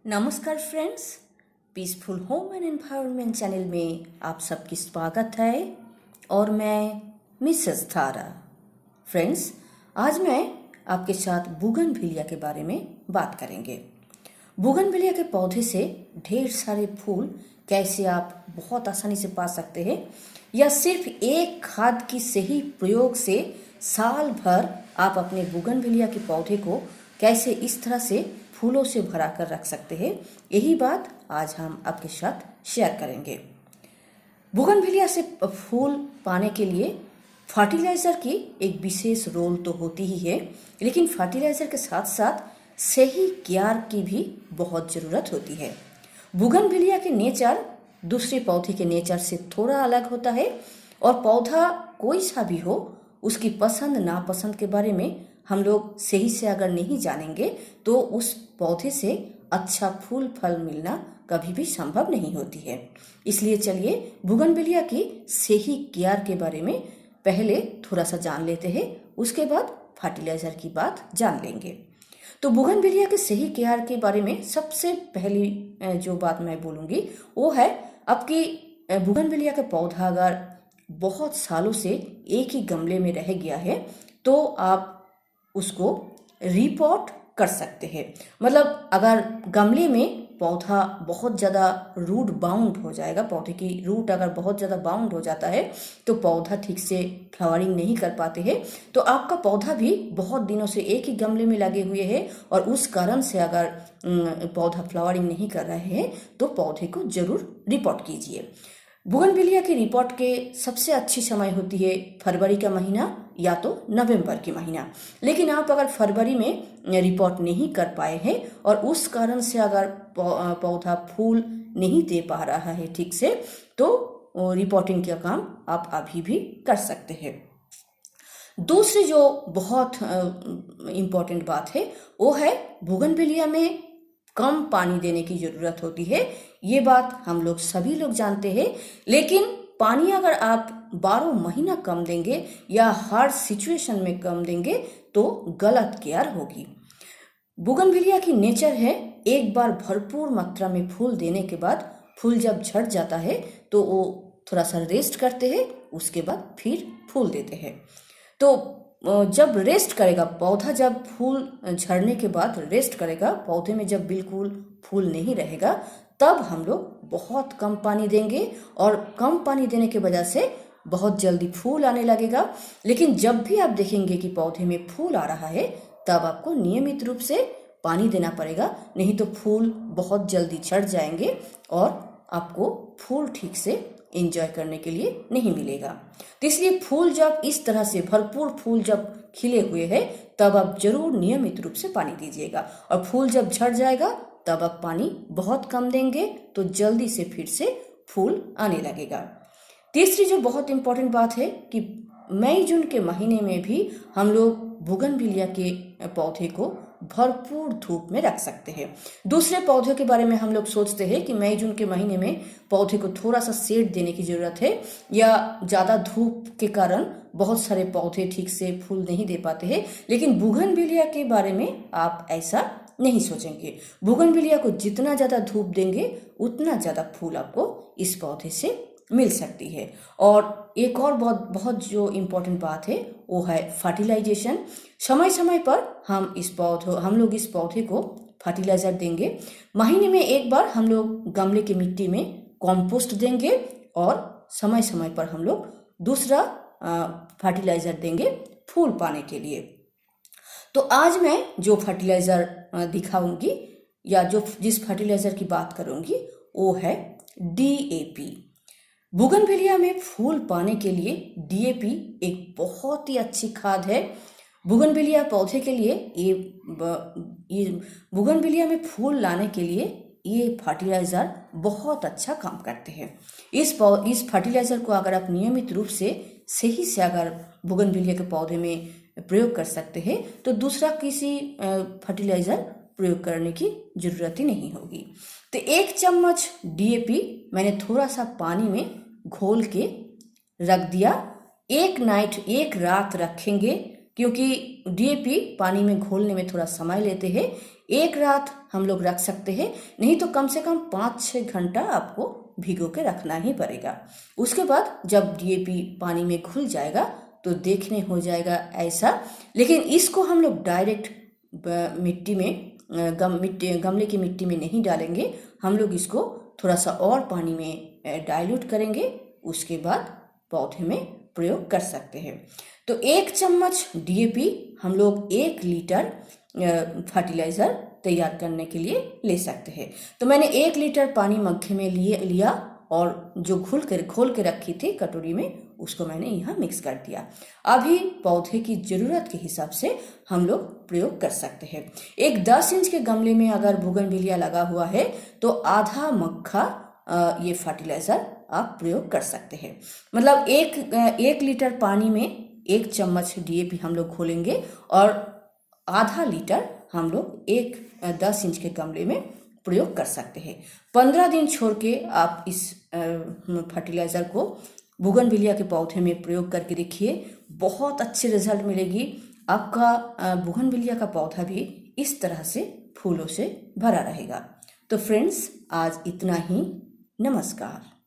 नमस्कार friends, peaceful home and environment channel में आप सबकी स्वागत है और मैं मिसेस थारा। फ्रेंड्स, आज मैं आपके साथ बुगनविलिया के बारे में बात करेंगे। बुगनविलिया के पौधे से ढेर सारे फूल कैसे आप बहुत आसानी से पा सकते हैं, या सिर्फ एक खाद की सही प्रयोग से साल भर आप अपने बुगनविलिया के पौधे को कैसे इस तरह से फूलों से भरा कर रख सकते हैं, यही बात आज हम आपके साथ शेयर करेंगे। बुगनविलिया से फूल पाने के लिए फर्टिलाइज़र की एक विशेष रोल तो होती ही है, लेकिन फर्टिलाइज़र के साथ साथ सही केयर की भी बहुत ज़रूरत होती है। बुगनविलिया के नेचर दूसरे पौधे के नेचर से थोड़ा अलग होता है, और पौधा कोई सा भी हो, उसकी पसंद नापसंद के बारे में हम लोग सही से अगर नहीं जानेंगे तो उस पौधे से अच्छा फूल फल मिलना कभी भी संभव नहीं होती है। इसलिए चलिए बुगनविलिया की सही केयर के बारे में पहले थोड़ा सा जान लेते हैं, उसके बाद फर्टिलाइज़र की बात जान लेंगे। तो बुगनविलिया के सही केयर के बारे में सबसे पहली जो बात मैं बोलूँगी वो है, आपकी बुगनविलिया का पौधा अगर बहुत सालों से एक ही गमले में रह गया है तो आप उसको रीपॉट कर सकते हैं। मतलब अगर गमले में पौधा बहुत ज़्यादा रूट बाउंड हो जाएगा, पौधे की रूट अगर बहुत ज़्यादा बाउंड हो जाता है तो पौधा ठीक से फ्लावरिंग नहीं कर पाते हैं, तो आपका पौधा भी बहुत दिनों से एक ही गमले में लगे हुए हैं और उस कारण से अगर पौधा फ्लावरिंग नहीं कर रहे हैं तो पौधे को ज़रूर रिपोर्ट कीजिए। बुगनविलिया की रिपोर्ट के सबसे अच्छी समय होती है फरवरी का महीना या तो नवंबर की महीना। लेकिन आप अगर फरवरी में रिपोर्ट नहीं कर पाए हैं और उस कारण से अगर पौधा फूल नहीं दे पा रहा है ठीक से, तो रिपोर्टिंग का काम आप अभी भी कर सकते हैं। दूसरी जो बहुत इम्पोर्टेंट बात है वो है, बुगनविलिया में कम पानी देने की ज़रूरत होती है। ये बात हम लोग सभी लोग जानते हैं, लेकिन पानी अगर आप 12 महीना कम देंगे या हर सिचुएशन में कम देंगे तो गलत केयर होगी। बुगनविलिया की नेचर है, एक बार भरपूर मात्रा में फूल देने के बाद फूल जब झड़ जाता है तो वो थोड़ा सा रेस्ट करते हैं, उसके बाद फिर फूल देते हैं। तो जब रेस्ट करेगा पौधा, जब फूल झड़ने के बाद रेस्ट करेगा, पौधे में जब बिल्कुल फूल नहीं रहेगा, तब हम लोग बहुत कम पानी देंगे और कम पानी देने की वजह से बहुत जल्दी फूल आने लगेगा। लेकिन जब भी आप देखेंगे कि पौधे में फूल आ रहा है तब आपको नियमित रूप से पानी देना पड़ेगा, नहीं तो फूल बहुत जल्दी झड़ जाएंगे और आपको फूल ठीक से एंजॉय करने के लिए नहीं मिलेगा। तो इसलिए फूल जब इस तरह से भरपूर फूल जब खिले हुए हैं तब आप जरूर नियमित रूप से पानी दीजिएगा, और फूल जब झड़ जाएगा तब आप पानी बहुत कम देंगे तो जल्दी से फिर से फूल आने लगेगा। तीसरी जो बहुत इंपॉर्टेंट बात है कि मई जून के महीने में भी हम लोग बुगनविलिया के पौधे को भरपूर धूप में रख सकते हैं। दूसरे पौधों के बारे में हम लोग सोचते हैं कि मई जून के महीने में पौधे को थोड़ा सा शेड देने की ज़रूरत है, या ज़्यादा धूप के कारण बहुत सारे पौधे ठीक से फूल नहीं दे पाते हैं, लेकिन बुगनविलिया के बारे में आप ऐसा नहीं सोचेंगे। बुगनविलिया को जितना ज़्यादा धूप देंगे उतना ज़्यादा फूल आपको इस पौधे से मिल सकती है। और एक और बहुत जो इम्पोर्टेंट बात है वो है फर्टिलाइजेशन। समय समय पर हम लोग इस पौधे को फर्टिलाइज़र देंगे। महीने में एक बार हम लोग गमले की मिट्टी में कॉम्पोस्ट देंगे और समय समय पर हम लोग दूसरा फर्टिलाइज़र देंगे फूल पाने के लिए। तो आज मैं जो फर्टिलाइज़र दिखाऊंगी या जिस फर्टिलाइज़र की बात करूंगी वो है DAP। बुगनविलिया में फूल पाने के लिए DAP एक बहुत ही अच्छी खाद है। बुगनविलिया पौधे के लिए ये बुगनविलिया में फूल लाने के लिए ये फर्टिलाइज़र बहुत अच्छा काम करते हैं। इस फर्टिलाइज़र को अगर आप नियमित रूप से सही से अगर बुगनविलिया के पौधे में प्रयोग कर सकते हैं तो दूसरा किसी फर्टिलाइज़र प्रयोग करने की ज़रूरत ही नहीं होगी। तो 1 चम्मच DAP मैंने थोड़ा सा पानी में घोल के रख दिया। एक रात रखेंगे, क्योंकि DAP पानी में घोलने में थोड़ा समय लेते हैं। एक रात हम लोग रख सकते हैं, नहीं तो कम से कम 5-6 घंटा आपको भिगो के रखना ही पड़ेगा। उसके बाद जब डीएपी पानी में घुल जाएगा तो देखने हो जाएगा ऐसा। लेकिन इसको हम लोग डायरेक्ट मिट्टी में गमले की मिट्टी में नहीं डालेंगे, हम लोग इसको थोड़ा सा और पानी में डाइल्यूट करेंगे, उसके बाद पौधे में प्रयोग कर सकते हैं। तो 1 चम्मच डीएपी हम लोग 1 लीटर फर्टिलाइज़र तैयार करने के लिए ले सकते हैं। तो मैंने 1 लीटर पानी मग्गे में लिया और जो खोल के रखी थी कटोरी में, उसको मैंने यहाँ मिक्स कर दिया। अभी पौधे की ज़रूरत के हिसाब से हम लोग प्रयोग कर सकते हैं। एक 10 इंच के गमले में अगर बोगनविलिया लगा हुआ है तो आधा मग्गा ये फर्टिलाइज़र आप प्रयोग कर सकते हैं। मतलब 1 लीटर पानी में 1 चम्मच डीएपी हम लोग घोलेंगे और आधा लीटर हम लोग 10 इंच के गमले में प्रयोग कर सकते हैं। 15 दिन छोड़ के आप इस फर्टिलाइज़र को बोगनविलिया के पौधे में प्रयोग करके देखिए, बहुत अच्छे रिजल्ट मिलेगी। आपका बोगनविलिया का पौधा भी इस तरह से फूलों से भरा रहेगा। तो फ्रेंड्स, आज इतना ही। नमस्कार।